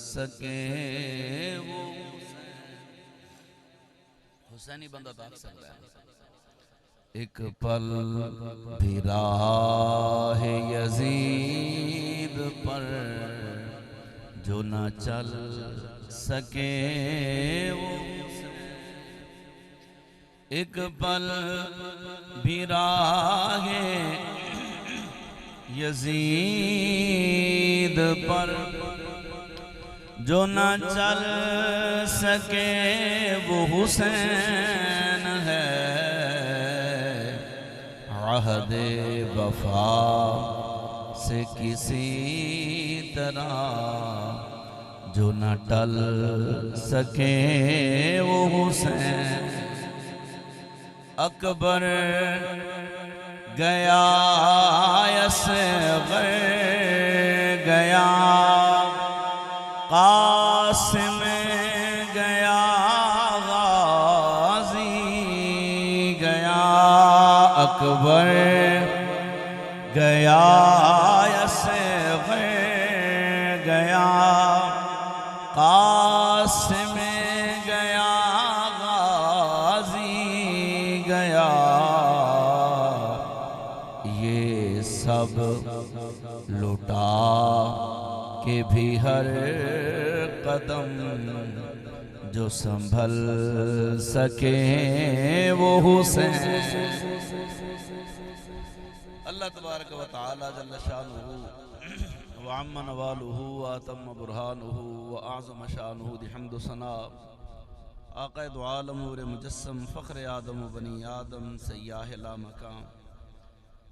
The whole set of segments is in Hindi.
सके वो हुसैनी बंदा ताक सकता है। एक पल भी राह यजीद पर जो न चल सके वो एक पल भी राह यजीद पर जो न चल सके वो हुसैन है। अहदे वफा से किसी तरह जो न टल सके वो हुसैन। अकबर गया असग़र गया कासिम गया गाज़ी गया। अकबर गया असग़र गया कासिम गया गाज़ी गया। ये सब लुटा के भी हर कदम जो संभल सके वो हुसैन। अल्लाह तबारक व तआला जल्ल शानुहु व अम्मा नवालुहु व अतम्म बुरहानुहु व अअज़म शानुहु बिहम्द सना आक़ा दो आलम नूर मुजस्सम फ़ख्र आदम बनी आदम सय्याह ला मकाम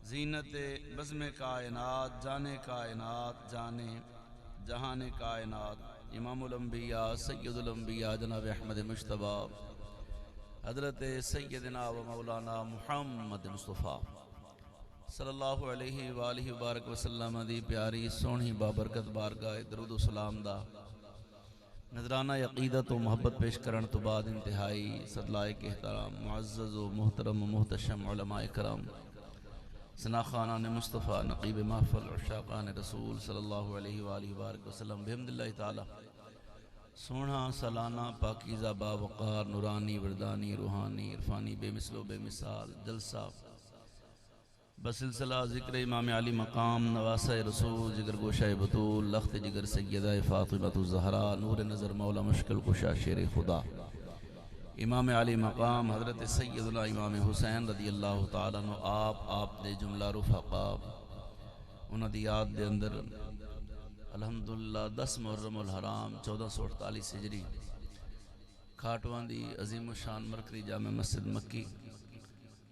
ज़ीनत बज़्म कायनात जाने कायनात जाने जहाने कायनात इमामुल अंबिया सय्यदुल अंबिया जनाब अहमद मुज्तबा हज़रत सय्यदना व मौलाना मुहम्मद मुस्तफ़ा सल्लल्लाहु अलैहि वालिहि बारक वसल्लम दी प्यारी सोहनी बाबरकत बारगाह दरूद व सलाम दा नजराना अक़ीदत व मोहब्बत पेश करन तो बाद इंतहाई सदलाइक एहतराम मुअज़्ज़ज़ व मुहतरम मुहतशम उलमाए करम सनाखाना ने मुस्तफ़ा नक़ीब महफ़ल उशाक़ान रसूल सल्लल्लाहु अलैहि वालिहि वसल्लम बिहम्दिल्लाहि ताला सोना सालाना पाकीज़ा बावक़ार नूरानी वरदानी रूहानी इरफ़ानी बेमिसलो बेमिसाल जलसा बसिलसिला ज़िक्र इमाम अली मकाम नवासा रसूल जिगर गोशा बतूल लख्त जिगर सय्यदा फ़ातिमतुज़ ज़हरा नूर नज़र मौला मुश्किल कुशा शेर खुदा इमाम अली मकाम हज़रत सय्यदुना इमाम हुसैन रज़ियल्लाहु ताला अन्हु आप दे जुमला रुफ़क़ा उन्हां दी याद दे अंदर अल्हम्दुलिल्लाह 10 मुहर्रमुल हराम 1448 हिजरी खाटवां दी अज़ीम शान मरकज़ी जामे मस्जिद मक्की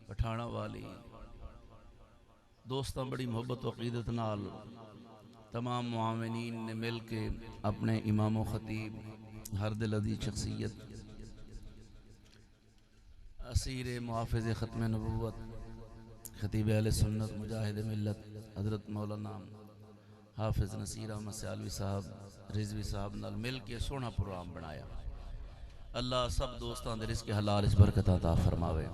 पठाणा वाली दोस्तां बड़ी मोहब्बत व अक़ीदत नाल तमाम मुआविनीन ने मिल के अपने इमाम ख़तीब हर दिल अज़ीज़ शख्सियत असीर मुहाफ़िज़ ख़त्म नबुव्वत ख़तीब अहले सुन्नत मुजाहिद मिल्लत हज़रत मौलाना हाफ़िज़ नसीर अहमद सियालवी साहब रिज़वी साहब नाल मिल के सोहना प्रोग्राम बनाया। अल्लाह सब दोस्तां दे रिज़्क़ हलाल इस बरकत अता फरमावे।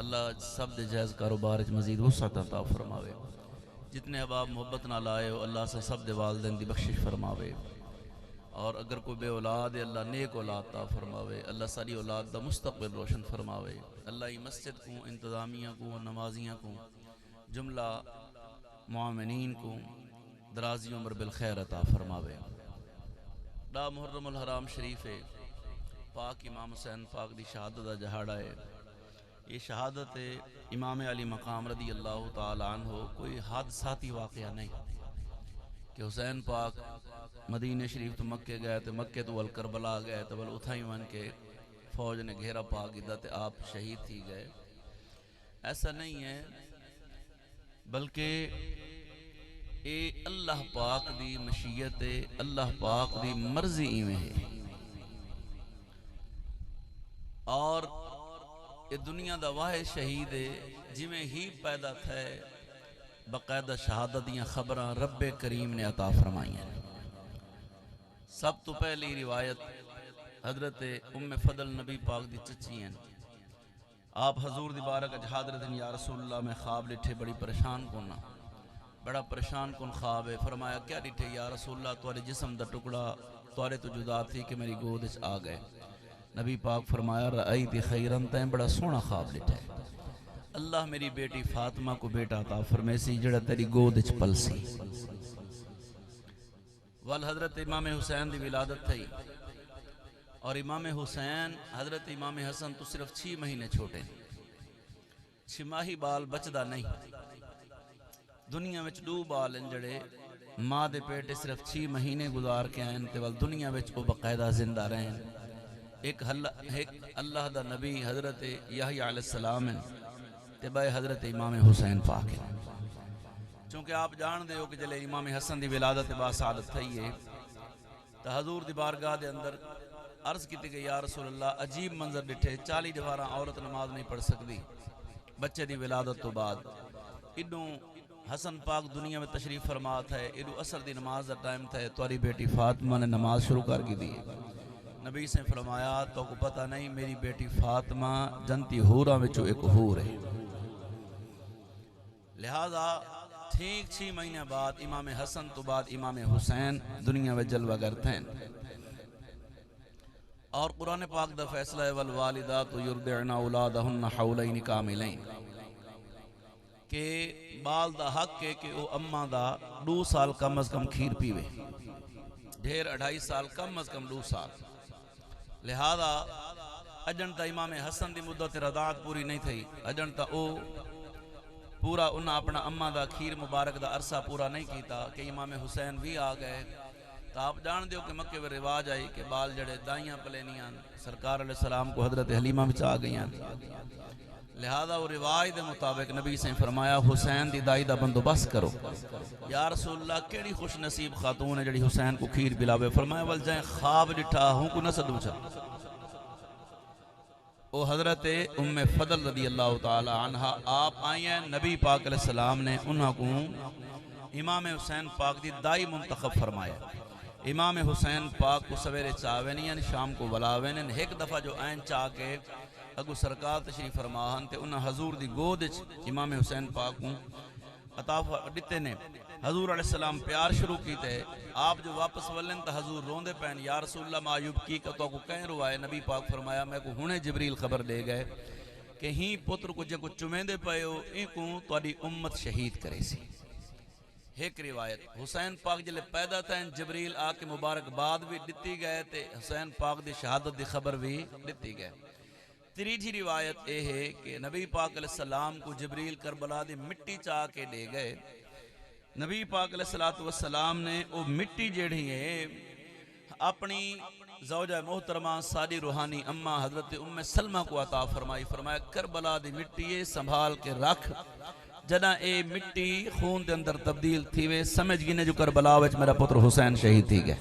अल्लाह सब दे जायज़ कारोबार मज़ीद वुसअत अता फरमावे। जितने अहबाब मोहब्बत नाल आए हो अल्लाह से सब दे वालिदैन दी बख्शिश फरमावे। और अगर कोई बे औलाद है अल्लाह नेक औलाद ता फरमावे। अल्लाह सारी औलाद दा मुस्तक़बिल रोशन फरमावे। अल्लाह ई मस्जिद को इंतज़ामिया को नमाजियाँ को जुमला मुआमिनीन को दराज़ी उम्र बिल खैर अता फरमावे। दा मुहर्रमुल हराम शरीफ है पाक इमाम हुसैन पाक दी शहादत दा जहाड़ा है। ये शहादत इमाम अली मकाम रज़ियल्लाहु ताला अन्हु कोई हादसाती वाक़या नहीं कि हुसैन पाक मदीने शरीफ तो मक्के गए तो मक्के तो वल करबला गए तो वल उथाई वन के फौज ने घेरा पा गिदा तो आप शहीद थी गए। ऐसा नहीं है बल्कि ये अल्लाह पाक दी मशीयत है अल्लाह पाक दी मर्जी इवें है। और ये दुनिया दा वाहिद शहीद है जिमें ही पैदा थे बाकायदा शहादत दियाँ खबरां रब्बे करीम ने अता फरमाइयां। सब तो पहली रिवायत हजरत उम्मे फदल नबी पाक दी चची हैं। आप हजूर दी बारक हाज़िर या रसूलुल्लाह में ख्वाब लिठे बड़ी परेशान कोना बड़ा परेशान कुन ख्वाब है। फरमाया क्या डिठे या रसूलल्लाह, तुम्हारे जिस्म का टुकड़ा तुम्हारे तो जुदा थी कि मेरी गोद च आ गए। नबी पाक फरमाया रई थी खैरन, तैं बड़ा सोहना ख्वाब डिठा है। अल्लाह मेरी बेटी फातिमा को बेटा अता फरमैसी जड़ा तेरी गोद च पलसी। वल हजरत इमाम हुसैन की विलादत थी और इमाम हुसैन हजरत इमाम हसन तो सिर्फ 6 महीने छोटे, 6 माही बाल बचदा नहीं। दुनिया में 2 बाल जड़े माँ के पेट सिर्फ 6 महीने गुजार के आए ते वल दुनिया में वो बाकायदा जिंदा रहे। एक अल्लाह दा नबी हजरत यहया अलैहिस्सलाम है ते बाय हजरत इमाम हुसैन पाक है। चूँकि आप जानते हो कि जले इमाम हसन की विलादत बासादत थी है तो हजूर की बारगाह के अंदर अर्ज की गई या रसूल अल्लाह, अजीब मंजर डिठे। 40 दीवार औरत नमाज नहीं पढ़ सकती बच्चे की विलादत तो बाद। इनू हसन पाक दुनिया में तशरीफ फरमा था, इनू असर की नमाज का टाइम था, तुम्हारी बेटी फातिमा ने नमाज शुरू कर दी। नबी से फरमाया तो को पता नहीं मेरी बेटी फातिमा जनती हूरा विचों एक हूर है। लिहाजा ठीक 6 महीने बाद इमाम हसन तो बाद इमाम हुसैन दुनिया में जलवा करते हैं। और कुरान पाक दा फैसला है वल वालिदातु युरदिअना औलादहुन्ना हौलैन कामिलैन के बाल दा हक है कि वो अम्मा दा 2 साल कम अज कम खीर पीवे, ढेर 2.5 साल कम अज कम 2 साल। लिहाजा अजन ता इमाम हसन की मुद्दत रदात पूरी नहीं थी, अजन ता ओ पूरा उन्हें अपना अम्मा दा खीर मुबारक दा अरसा पूरा नहीं किया कि इमाम हुसैन भी आ गए। तो आप जान दो कि मक्के में रिवाज आई कि बाल जड़े दाइयां पलेनियां सरकार अलैहिस्सलाम को हजरत हलीमा में आ गई। लिहाजा वो रिवाज के मुताबिक नबी से फरमाया हुसैन की दाई का बंदोबस्त करो। या रसूलल्लाह केड़ी खुश नसीब खातून है जड़ी हुसैन को खीर पिलावे। फरमाया वल जाए ख्वाब डिठा हूँ को न सदू छा। वो हजरत उम्मे फदल रदी अल्लाह ताला अन्हा आप आई हैं, नबी पाक अलैहिस्सलाम ने उन्होंने इमाम हुसैन पाक की दाई मुंतखब फरमाया। इमाम हुसैन पाक को सवेरे चावे नहीं शाम को बुलावे ने। एक दफ़ा जो आन चाह के अगू सरकार तशरीफ फरमान ते उन्हें हजूर की गोद इमाम हुसैन पाक को अता दिते ने। हजूर अलैहिस्सलाम प्यार शुरू किए। आप जो वापस वलन तो हजूर रोंदे पैन या रसूलल्लाह मायूब की तो को कह रुआए। नबी पाक फरमाया मैं को हुणे जिबरील खबर दे गए कि ही पुत्र को जो चुमेंदे पे हो इको तुहाडी उम्मत शहीद करे सी। एक रिवायत हुसैन पाक जिले पैदा थे जिबरील आके मुबारकबाद भी दी गए ते हुसैन पाक की शहादत की खबर भी दी गए। तीजी रिवायत यह है कि नबी पाक अलैहिस्सलाम को जिबरील करबला की मिट्टी चाह के दे गए। नबी पाक अलैहिस्सलातु वस्सलाम ने वो मिट्टी जेड़ी है अपनी ज़ौजा मोहतरमा सादी रूहानी अम्मा हजरत उम्मे सलमा को अता फरमाई। फरमाया करबला की मिट्टी है संभाल के रख, जना ए मिट्टी खून के अंदर तब्दील थी वे समझ गिने जो करबला विच मेरा पुत्र हुसैन शहीद थी गए।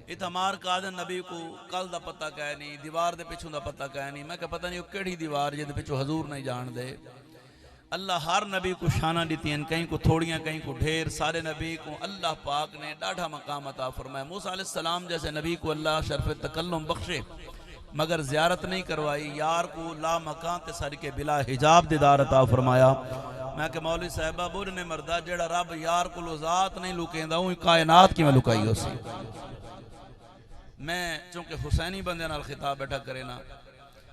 इतमार कादन नबी को कल का पता कह नहीं, दीवार के पिछों का पता कह नहीं। मैं पता नहीं केड़ी दीवार जिद पिछों हजूर नहीं जान दे। अल्लाह हर नबी को शाना दी, कहीं को थोड़ियां कहीं को ढेर। सारे नबी को अल्लाह पाक ने डाढ़ा मकाम अता फरमाया। मूसा अलैहिस्सलाम जैसे नबी को अल्लाह शर्फ तकल्लुम बख्शे मगर ज़ियारत नहीं करवाई। यार को ला मकान ते सर के बिला हिजाब दीदार अता फरमाया। मैं कि मौलवी साहबा बुर ने मरदा जेड़ा रब यार को ज़ात नहीं लुकेंदा उही कायनात किवें लुकाई उसी। मैं चूंकि हुसैनी बंदे नाल खिताब बैठा करे ना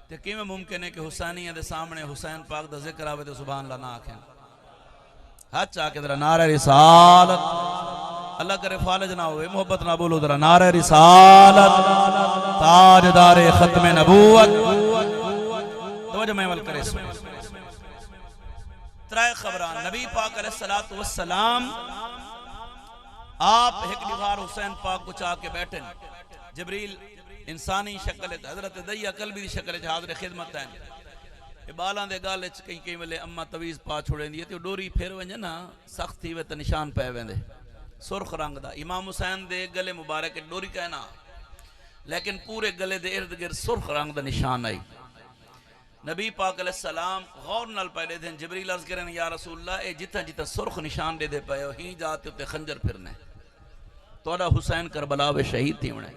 तो किवें मुमकिन है कि हुसैनिया दे सामने हुसैन पाक दा जिक्र आवे तो सुभान अल्लाह ना आखें। हाथ चाह के जरा नारे रिसालत, अल्लाह करे फालज ना होवे, मोहब्बत ना बोलो जरा नारे रिसालत, ताजदारे खत्म नबूवत। तवज्जो महमल करे। त्रै खबरान नबी पाक अलैहिस्सलातु वस्सलाम आप एक दीवार हुसैन पाक को चाह के बैठे। जिबरील इंसानी शक्ल हजरत दैया कलबी की शक्ल हाज़िर खिदमत है। बालों के गल कई कई वेले अम्मा तवीज़ पा छोड़ेंदी है तो डोरी फिर वजे ना सख्त थी वे तो निशान पै वेंदे सुरख रंग का। इमाम हुसैन दे गले मुबारक डोरी कहना लेकिन पूरे गले दे इर्द गिर्द सुरख रंग का निशान आई। नबी पाक अलैहिस्सलाम गौर नाल पहले दिन जिबरील अर्ज करें या रसूलल्लाह ए जिथा जिथा सुरख निशान दे पे हो ही जाते उत्ते खंजर फिरने तोड़ा हुसैन करबला वे शहीद थी होना।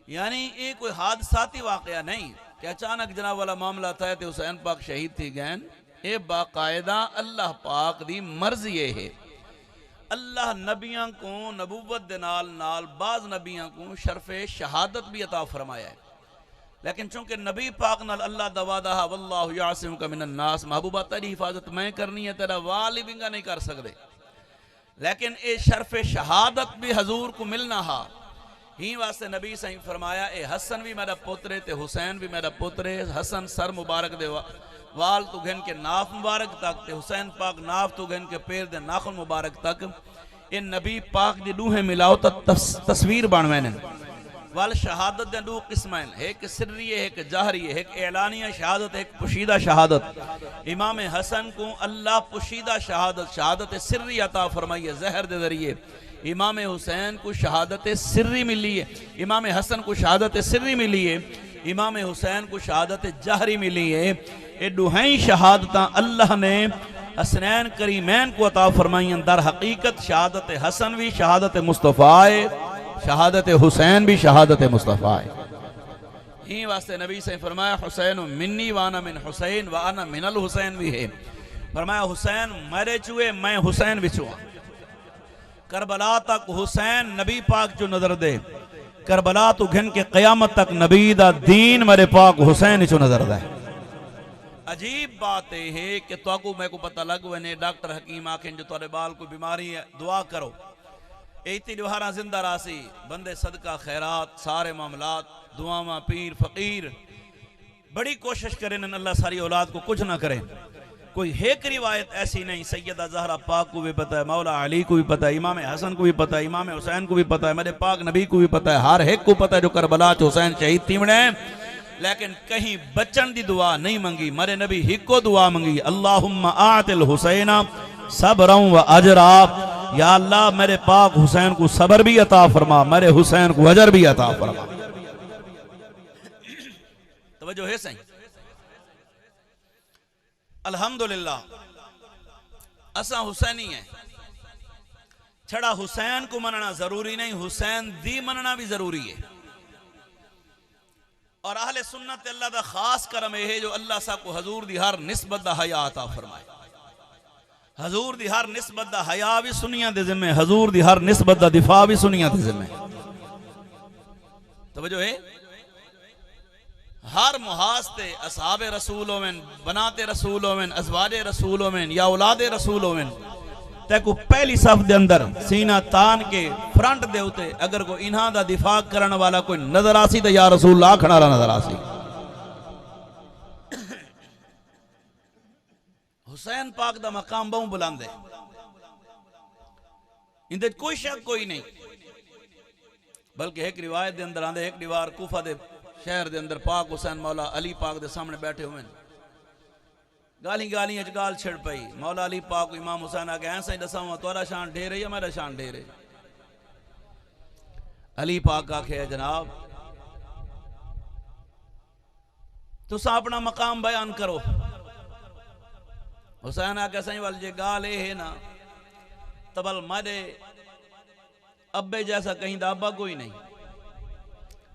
यानी ये कोई हादसाती वाकया नहीं कि अचानक जनाब वाला मामला था तो हुसैन पाक शहीद थी गए। ये बाकायदा अल्लाह पाक दी मर्जी है। अल्लाह नबियां को नबूवत दे नाल नाल बाज नबियां को शर्फे शहादत भी अता फरमाया है। लेकिन चूंकि नबी पाक नाल अल्लाह दा वादा है वल्लाहु यासिमुका मिनन नास, महबूबा तेरी हिफाजत मैं करनी है, तेरा वाली विंगा नहीं कर सकते। लेकिन ये शर्फे शहादत भी हजूर को मिलना हा। ही वास्ते नबी सही फरमाया ए हसन भी मेरा पुत्र है ते हुसैन भी मेरा पुत्र है। हसन सर मुबारक दे वाल तू घन के नाफ मुबारक तक ते हुसैन पाक नाफ तू घन के पैर दे नाखुन मुबारक तक ये नबी पाक दी डूहे मिलाओ तो तस्वीर बनवेन। वाल शहादत दे दो किस्म हैं, एक सिर्री है, एक जाहरी है, एक ऐलानिया शहादत, एक पुशीदा शहादत। इमाम हसन को अल्लाह पुशीदा शहादत शहादत सिर्री अता फरमाई है जहर दे जरिए। इमाम हुसैन को शहादत सिर्री मिली है, इमाम हसन को शहादत सिर्री मिली है, इमाम हुसैन को शहादत जहरी मिली है। ये दुहई शहादत अल्लाह ने हसनैन करीमैन को अता फरमाई। दर हकीकत शहादत हसन भी शहादत मुस्तफ़ा है, शहादत हुसैन भी शहादत मुस्तफ़ा है। यही वास्ते नबी से फरमाया हुसैन मिन्नी वाना मिन हुसैन वाना मिनल हुसैन भी है। फरमाया हुसैन मेरे चुए मैं हुसैन बिचुआ। करबला तक हुसैन नबी पाक जो नजर दे, करबला तो घिन के कयामत तक नबी दा दीन मेरे पाक हुसैन चो नजर दे। अजीब बात है कि तो मैं को पता लग वने डॉक्टर हकीम आखें जो तुम्हारे बाल को बीमारी है दुआ करो, इतनी दुहारा जिंदा रासी बंदे सदका खैरात सारे मामलात दुआवा पीर फकीर बड़ी कोशिश करें अल्लाह सारी औलाद को कुछ ना करे। कोई एक रिवायत ऐसी नहीं, सैयदा ज़हरा पाक को भी पता है, मौला अली को भी पता है, इमाम हसन को भी पता है, इमाम हुसैन को भी पता है, मेरे पाक नबी को भी पता है, हर एक को पता है जो करबला च हुसैन शहीद थी बने। लेकिन कहीं बचन दी दुआ नहीं मंगी, मरे नबी हिको दुआ मंगी, अल्लाहुम्मा आतिल हुसैना सब्रन व अजरा। या अल्लाह मेरे पाक हुसैन को सबर भी अता फरमा, मेरे हुसैन को अजर भी अता फरमा। तवज्जो है सही। अल्हम्दुलिल्लाह असा हुसैनी है, छड़ा हुसैन को मनना जरूरी नहीं, हुसैन दी मनना भी जरूरी है। और अहले सुन्नत अल्लाह दा खास करम है जो अल्लाह सा को हजूर दी हर निस्बत दा हया अता फरमाए। हजूर दी हर निस्बत दा हया भी सुनिया दे जिम्मे, हजूर दी हर निस्बत दा दिफा भी सुनिया दे जिम्मे। तवज्जो है। हर मुहासते असहाबे रसूलों में, बनाते रसूलों में, अज़वाजे रसूलों में या औलादे रसूलों में तेको पहली सफ दे अंदर सीना तान के फ्रंट दे उते अगर कोई इन्हां दा दिफा करने वाला कोई नजर आसी तो या रसूल आखण वाला नजर आसी। हुसैन पाक दा मकाम बहु बुलंद है, इंदे कोई शक कोई नहीं। बल्कि एक रिवायत दे अंदर आंदे एक दीवार कूफा दे शहर दे अंदर पाक हुसैन मौला अली पाक दे सामने बैठे हुए, गाली गाली गाल छिड़ पई। मौला अली पाक इमाम हुसैन आगे ऐसा ही दसावा तोरा शान ढेर है या मेरा शान ढेर है। अली पाक आखे जनाब तुसा अपना मकाम बयान करो। हुसैन आके सही वाल जे गाल है ना तबल मारे अब्बे जैसा कहीं दा अब्बा कोई नहीं,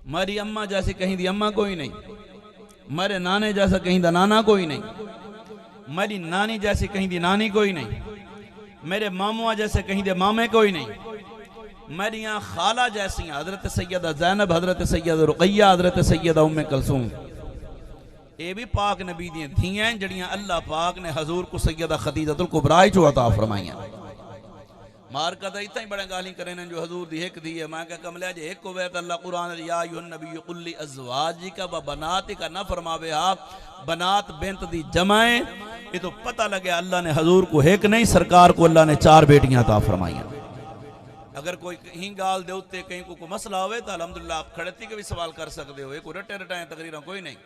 मारी अम्मा जैसी कहीं दी अम्मा कोई नहीं, मेरे नाने जैसा कहीं दा नाना कोई नहीं, मेरी नानी जैसी कहीं दी नानी कोई नहीं, मेरे मामुआ जैसे कहीं दे मामे कोई नहीं, मेरी यहाँ खाला जैसी हजरत सैयदा ज़ैनब, हजरत सैयदा रुक़ैया, हजरत सैयदा उम्मे कलसूम, ये भी पाक नबी दी धियां जड़ियां अल्लाह पाक ने हजूर को सैयदा खदीजतुल कुबरा चो अता फरमाइयां। मार का तो इतना ही बड़े गाली करें जो हजूर दी एक दी है। मैं क्या कमलिया जे एक को वे तो अल्लाह कुरान या अय्युहन नबी कुल ली अज़वाजिका व बनातिका न फरमावे आप बनात बेंत दी जमाए। ये तो पता लगे अल्लाह ने हजूर को एक नहीं सरकार को अल्लाह ने चार बेटियां अता फरमाइयां। अगर कोई कहीं गाल दे उत्ते कहीं को मसला हो तो अल्हम्दुलिल्लाह आप खड़ती के भी सवाल कर सकते हो। एक रटे रटाए तकरीर कोई नहीं,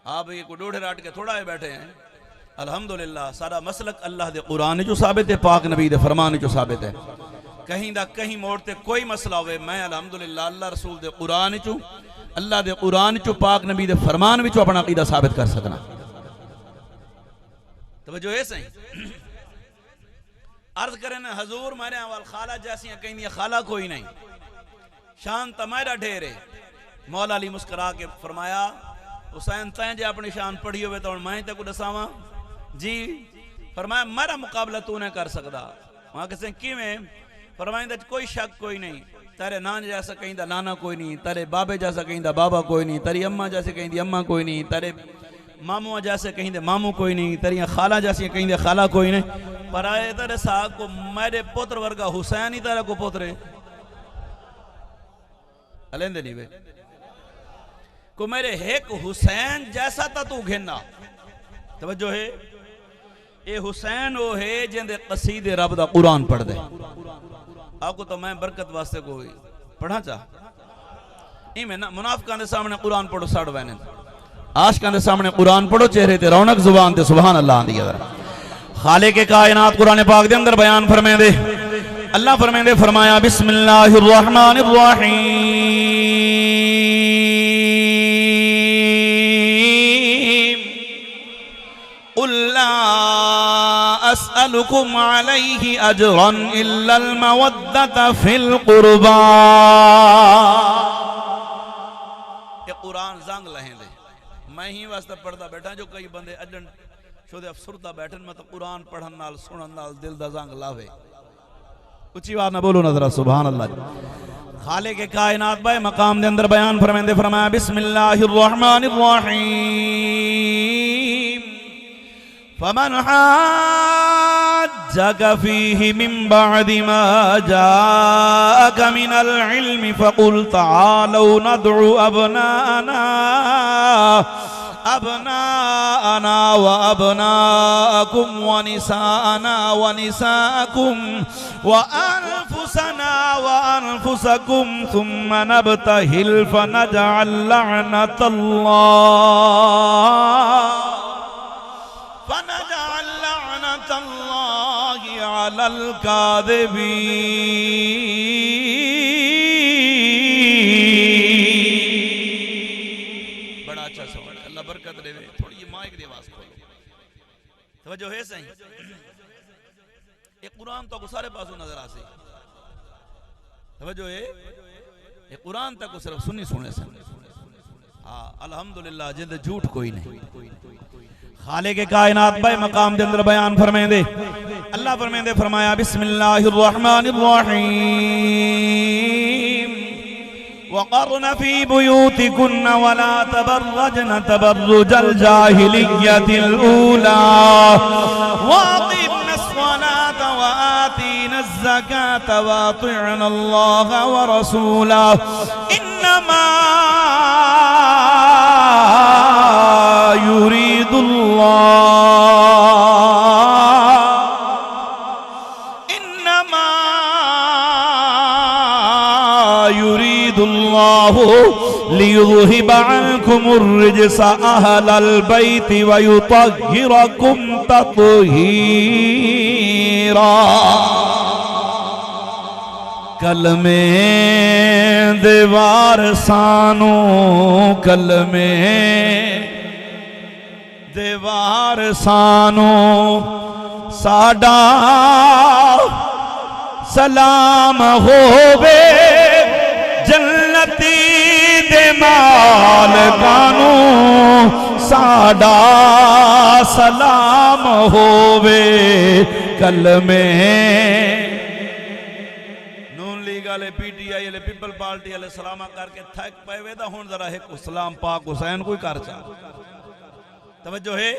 आप ये को डोढ़े राट के थोड़ा बैठे हैं। अल्हम्दुलिल्लाह सारा मसलक अल्लाह दे कुरान जो साबित है, पाक नबी दे फरमान जो साबित है। कहीं दा कहीं मोड़ते कोई मसला होवे मैं अल्हम्दुलिल्लाह अल्लाह रसूल दे कुरान चो, अल्लाह दे कुरान चो, पाक नबी दे फरमान विचो अपना अकीदा साबित कर सकना। तवज्जो है सही। अर्ज करें ना हजूर मारे वाल खाला जैसी कहीं दी खाला कोई नहीं, शान तमारा ढेर है। मौला अली मुस्कुरा के फरमाया हुसैन तैं जे अपनी शान पढ़ी हो तो मैं तेको दसावा जी फरमाया मेरा मुकाबला तू नहीं कर सकता। वहां किसे किवें? फरमाइंदा कोई शक कोई नहीं, तेरे नान जैसा कहीं नाना कोई नहीं, तेरे बाबे जैसा कहीं बाबा कोई नहीं, तेरी अम्मा जैसे कहीं अम्मा कोई नहीं, तेरे मामू जैसे कहीं मामू कोई नहीं, तेरिया खाला जैसी कहीं खाला कोई नहीं, पर आए तेरे साहब को मेरे पुत्र वर्गा हुसैन ही तेरा को पुत्र है। अलेंदे नहीं वे को मेरे एक हुसैन जैसा था तू घिना। तवज्जो है, ये हुसैन वो है जिंदे कसीदे रब दा कुरान पढ़ दे। आपको तो मैं बरकत वास्ते कोई पढ़ा चाह इमें ना मुनाफिकां दे सामने कुरान पढ़ो सड़ वैने, आशिकां दे सामने कुरान पढ़ो चेहरे ते रौनक जुबान ते सुभान अल्लाह आंदी है। खालिक के कायनात कुरान पाक दे अंदर बयान फरमांदे, अल्लाह फरमांदे फरमाया बिस्मिल्लाहिर रहमानिर रहीम कुल ला अस्अलुकुम अलैहि अजरन इल्लल मवद्दता फिल कुर्बा। ये कुरान जंग लहेंदे मैं ही वास्ते पढ़दा बैठा, जो कई बंदे अजन शोदे अफसुरदा बैठन मतलब कुरान पढ़न नाल सुनन नाल दिल दा जंग लावे। उच्ची बात ना बोलो ना जरा सुभान अल्लाह। खालिक के कायनात बाय मकाम दे अंदर बयान फरमांदे फरमाया बिस्मिल्लाहिर रहमानिर रहीम फमन हाज्जक फीहि मिन बअदि मा जाअक मिनल इल्मि फकुल तआलू नदउ अबनाअना व अबनाअकुम व निसाअना व निसाअकुम व अनफुसना व अनफुसकुम थुम्मा नबतहिल फनजअल लअनतल्लाहि अलल काज़िबीन। बड़ा अच्छा सवाल, अल्लाह बरकत देवे। थोड़ी ये माइक की आवाज खोलो, तवज्जो है सही। ये कुरान तो सारे पासों नजर आसे, तवज्जो है। ये कुरान तक सिर्फ सुनी सुने से। हाँ अल्हम्दुलिल्लाह जिंदे झूठ कोई नहीं। खालिक के कायनात बाय मकाम दे अंदर बयान फरमांदे, अल्लाह फरमांदे फरमाया बिस्मिल्लाहिर रहमानिर रहीम वक़र्न फी बुयूतिकुन्न वला तबर्रजन तबर्रुजल जाहिलिय्यतिल ऊला वाक़िमनस स्वलात व आतीनज़ ज़कात व अतिअनल्लाह व रसूलह इन्नमा युरीदुल्लाहु लियुज़हिब अन्कुमुर रिज्सा अहलल बैति व युतह्हिरकुम तत्हीरा। कलमे देवार सानो कलमे देवार सानो साडा सलाम होवे जन्नती दे मालकानू साडा सलाम होवे कलमे। नून लीग वाले पीटीआई वाले पीपल पार्टी वाले सलामा करके थक पे हुण जरा एक सलाम पाक हुसैन कोई कर चा। तवज्जो है।